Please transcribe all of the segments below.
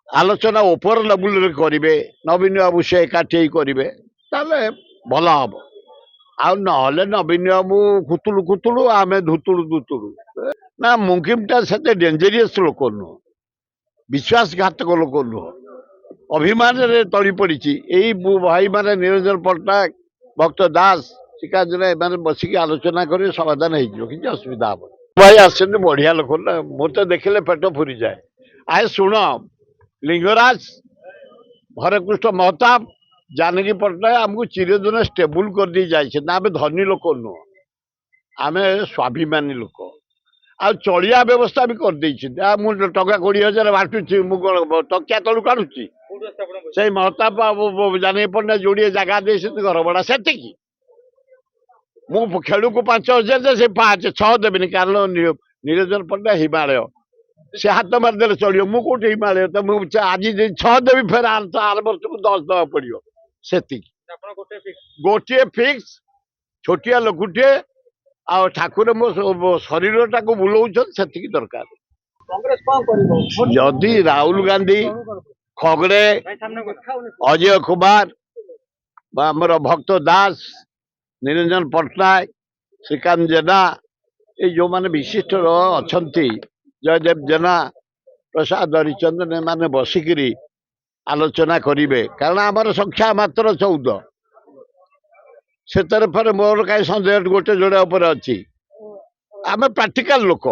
ଆଲୋଚନା ଉପର ଲେବୁଲରେ କରିବେ, ନବୀନ ବାବୁ ସେ ଏକାଠି ହେଇ କରିବେ, ତାହେଲେ ଭଲ ହବ। ଆଉ ନହେଲେ ନବୀନ ବାବୁ କୁତୁଳୁ କୁତୁଳୁ ଆମେ ଧୁତୁଳୁ ଧୁତୁଳୁ। ନା ମୁକିମଟା ସେତେ ଡେଞ୍ଜରିୟସ୍ ଲୋକ ନୁହଁ, ବିଶ୍ୱାସଘାତକ ଲୋକ ନୁହଁ, ଅଭିମାନରେ ତଳି ପଡ଼ିଛି। ଏଇ ଭାଇମାନେ ନିରଞ୍ଜନ ପଟ୍ଟନାୟକ, ଭକ୍ତ ଦାସ, ଶ୍ରୀକାନ୍ତ ଏମାନେ ବସିକି ଆଲୋଚନା କରିବେ, ସମାଧାନ ହେଇଯିବ, କିଛି ଅସୁବିଧା ହବନି। ଭାଇ ଆସଛନ୍ତି ବଢିଆ ଲୋକ ନା, ମୁଁ ତ ଦେଖିଲେ ପେଟ ପୁରିଯାଏ। ଆଏ ଶୁଣ, ଲିଙ୍ଗରାଜ, ହରେକୃଷ୍ଣ ମହତାବ, ଜାନକୀ ପଟ୍ଟନାୟକ ଆମକୁ ଚିରଦିନ ଷ୍ଟେବୁଲ କରିଦେଇ ଯାଇଛନ୍ତି। ଆମେ ଧନୀ ଲୋକ ନୁହଁ, ଆମେ ସ୍ୱାଭିମାନୀ ଲୋକ। ଆଉ ଚଳିଆ ବ୍ୟବସ୍ଥା ବି କରିଦେଇଛନ୍ତି। ଆଉ ମୁଁ ଟଙ୍କା 20,000 ବାଣ୍ଟୁଛି, ମୁଁ କଣ ତକିଆ ତଳୁ କାଢୁଛି? ସେଇ ମହତାବ ଜାନକୀ ପଟ୍ଟନାୟକ ଯୋଡ଼ିଏ ଜାଗା ଦେଇଛନ୍ତି ଘର ଭଡ଼ା, ସେତିକି। ମୁଁ ଖେଳୁକୁ 5,000 ଯେ ସେ 5-6 ଦେବିନି, କାରଣ ନିରଞ୍ଜନ ପଟ୍ଟନାୟକ ହିମାଳୟ, ସେ ହାତ ମାରିଦେଲେ ଚଳିବ। ମୁଁ କୋଉଠି ହିମାଳୟ? ତ ମୁଁ ଆଜି 6 ଦେବି, ଫେର ଆର ବର୍ଷକୁ 10 ଦେବାକୁ ପଡିବ, ସେତିକି। ଗୋଟିଏ ଫିକ୍ସ, ଛୋଟିଆ ଲୋକଟିଏ, ଆଉ ଠାକୁର ମୋ ଶରୀରଟାକୁ ବୁଲଉଛନ୍ତି, ସେତିକି ଦରକାର। ଯଦି ରାହୁଲ ଗାନ୍ଧୀ, ଖଗଡେ, ଅଜୟ କୁମାର, ବା ଆମର ଭକ୍ତ ଦାସ, ନିରଞ୍ଜନ ପଟ୍ଟନାୟକ, ଶ୍ରୀକାନ୍ତ ଜେନା, ଏଇ ଯୋଉମାନେ ବିଶିଷ୍ଟ ଅଛନ୍ତି, ଜୟଦେବ ଜେନା, ପ୍ରସାଦ ହରିଚନ୍ଦନ, ଏମାନେ ବସିକିରି ଆଲୋଚନା କରିବେ। କାରଣ ଆମର ସଂଖ୍ୟା ମାତ୍ର 14। ସେଥିରେ ଫେରେ ମୋର କାହିଁ ସନ୍ଦେହ ଗୋଟେ ଯୋଡ଼େ ଉପରେ ଅଛି। ଆମେ ପ୍ରାକ୍ଟିକାଲ ଲୋକ,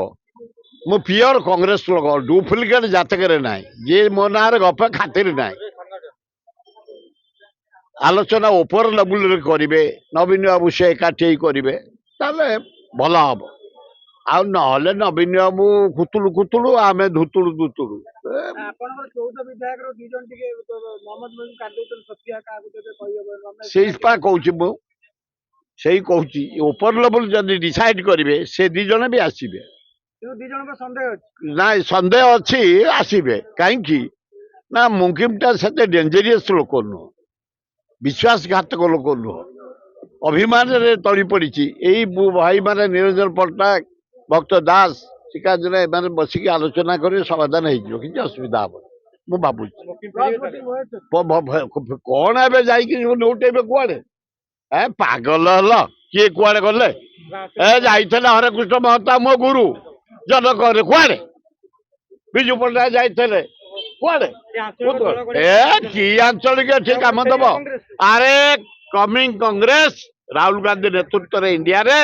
ମୁଁ ପିଓର କଂଗ୍ରେସ ଲୋକ, ଡୁପ୍ଲିକେଟ ଜାତକରେ ନାହିଁ। ଯିଏ ମୋ ନାଁରେ ଗପ ଖାତିର ନାହିଁ। ଆଲୋଚନା ଉପର ଲେବୁଲରେ କରିବେ, ନବୀନ ବାବୁ ସେ ଏକାଠି ହେଇ କରିବେ, ତାହେଲେ ଭଲ ହବ। ଆଉ ନହେଲେ ନବୀନ ବାବୁ କୁତୁଳୁ କୁତୁଳୁ ଆମେ ଧୁତୁଳୁ ଧୁତୁଳୁ। ସେଇପା କହୁଛି ମୁଁ, ସେଇ କହୁଛି ଉପର ଲେବୁଲ ଯଦି ଡିସାଇଡ କରିବେ, ସେ 2 ଜଣ ବି ଆସିବେ। ନାଇଁ ସନ୍ଦେହ ଅଛି, ଆସିବେ। କାହିଁକି ନା ମୁକିମଟା ସେତେ ଡେଞ୍ଜରିୟସ୍ ଲୋକ ନୁହଁ, ବିଶ୍ୱାସଘାତକ ଲୋକ ନୁହଁ, ଅଭିମାନରେ ତଳି ପଡ଼ିଛି। ଏଇ ଭାଇମାନେ ନିରଞ୍ଜନ ପଟ୍ଟନାୟକ, ଭକ୍ତ ଦାସ, ଶ୍ରୀକାନ୍ତ ଏମାନେ ବସିକି ଆଲୋଚନା କରିବେ, ସମାଧାନ ହେଇଯିବ, କିଛି ଅସୁବିଧା ହବନି ମୁଁ ଭାବୁଛି। କଣ ଏବେ ଯାଇକି ନଉଟେଇବେ କୁଆଡେ? ପାଗଲ ହେଲ? କିଏ କୁଆଡେ ଗଲେ? ଯାଇଥିଲେ ହରେକୃଷ୍ଣ ମହତାବ, ମୋ ଗୁରୁ, ଜନକରେ କୁଆଡେ? ବିଜୁ ପଟ୍ଟନାୟକ ଯାଇଥିଲେ କୁଆଡେ? କି ଆଞ୍ଚଳିକ ଏଠି କାମ ଦବ? ଆରେ କମିଂ କଂଗ୍ରେସ, ରାହୁଲ ଗାନ୍ଧୀ ନେତୃତ୍ୱରେ ଇଣ୍ଡିଆରେ,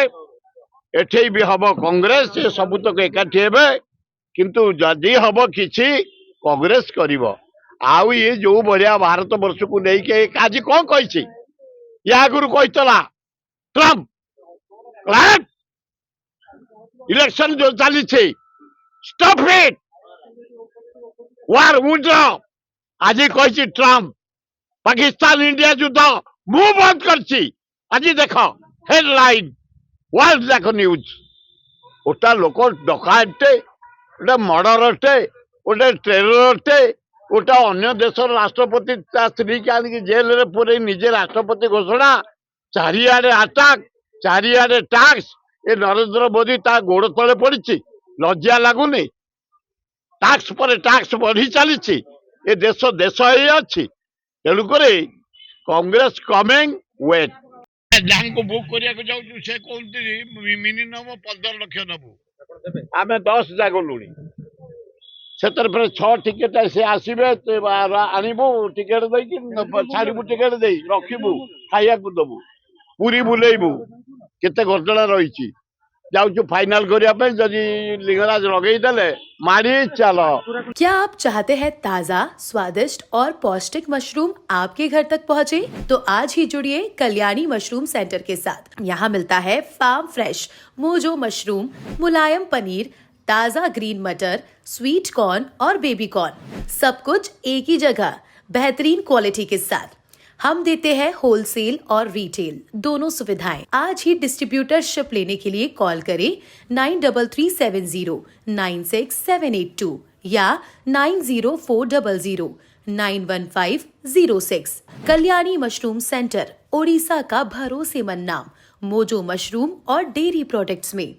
ଏଠି ବି ହବ କଂଗ୍ରେସ, ସେ ସବୁତକ ଏକାଠି ହେବେ। କିନ୍ତୁ ଯଦି ହବ କିଛି କଂଗ୍ରେସ କରିବ। ଆଉ ଇଏ ଯୋଉ ଭଳିଆ ଭାରତ ବର୍ଷକୁ ନେଇକି ଆଜି କଣ କହିଛି? ୟା ଆଗରୁ କହିଥିଲା ଟ୍ରମ୍ପ, ଇଲେକ୍ସନ ଯୋଉ ଚାଲିଛି, ଷ୍ଟପ୍ ଇଟ୍, ୱାର ୱିଡ୍ର। ଆଜି କହିଛି ଟ୍ରମ୍ପ ପାକିସ୍ତାନ ଇଣ୍ଡିଆ ଯୁଦ୍ଧ ମୁଁ ବନ୍ଦ କରିଛି। ଆଜି ଦେଖ ହେଡଲାଇନ, ୱାର୍ଲଡ ଯାକ ନ୍ୟୁଜ। ଗୋଟା ଲୋକ ଡକାୟତଟେ, ଗୋଟେ ମର୍ଡରଟେ, ଗୋଟେ ଟେରରଟେ, ଗୋଟେ ଅନ୍ୟ ଦେଶର ରାଷ୍ଟ୍ରପତି ତା ସ୍ତ୍ରୀକି ଆଣିକି ଜେଲରେ ପୁରେଇ ନିଜେ ରାଷ୍ଟ୍ରପତି ଘୋଷଣା, ଚାରିଆଡେ ଆଟାକ, ଚାରିଆଡେ ଟାକ୍ସ। ଏ ନରେନ୍ଦ୍ର ମୋଦି ତା ଗୋଡ ତଳେ ପଡିଛି, ଲଜ୍ଜା ଲାଗୁନି? ଟାକ୍ସ ପରେ ଟାକ୍ସ ବଢି ଚାଲିଛି, ଏ ଦେଶ ହେଇ ଅଛି। ତେଣୁକରି କଂଗ୍ରେସ କମିଂ, ୱେଟ୍। ଯାହାଙ୍କୁ ବୁକ୍ କରିବାକୁ ଯାଉଛୁ ସେ କହୁଛି ମିନିମମ 15 ଲକ୍ଷ ନେବୁ, ଆମେ 10 ଜାଗଲୁଣି। ସେଥିରେ ଫେରେ 6 ଟିକେଟ ସେ ଆସିବେ, ଆଣିବୁ ଟିକେଟ ଦେଇକି, ଛାଡ଼ିବୁ ଟିକେଟ ଦେଇ, ରଖିବୁ, ଖାଇବାକୁ ଦବୁ, ପୁରୀ ବୁଲେଇବୁ, କେତେ ଘଟଣା ରହିଛି। जाऊँ फाइनल करने जदि लिंगराज लगे मारी चलो। क्या आप चाहते हैं ताज़ा, स्वादिष्ट और पौष्टिक मशरूम आपके घर तक पहुंचे? तो आज ही जुड़िए कल्याणी मशरूम सेंटर के साथ। यहाँ मिलता है फार्म फ्रेश मोजो मशरूम, मुलायम पनीर, ताज़ा ग्रीन मटर, स्वीट कॉर्न और बेबी कॉर्न, सब कुछ एक ही जगह, बेहतरीन क्वालिटी के साथ। हम देते हैं होलसेल और रिटेल दोनों सुविधाएं। आज ही डिस्ट्रीब्यूटरशिप लेने के लिए कॉल करें 9370967882 या 9040091506। कल्याणी मशरूम सेंटर, ओडिशा का भरोसेमंद नाम, मोजो मशरूम और डेयरी प्रोडक्ट्स में।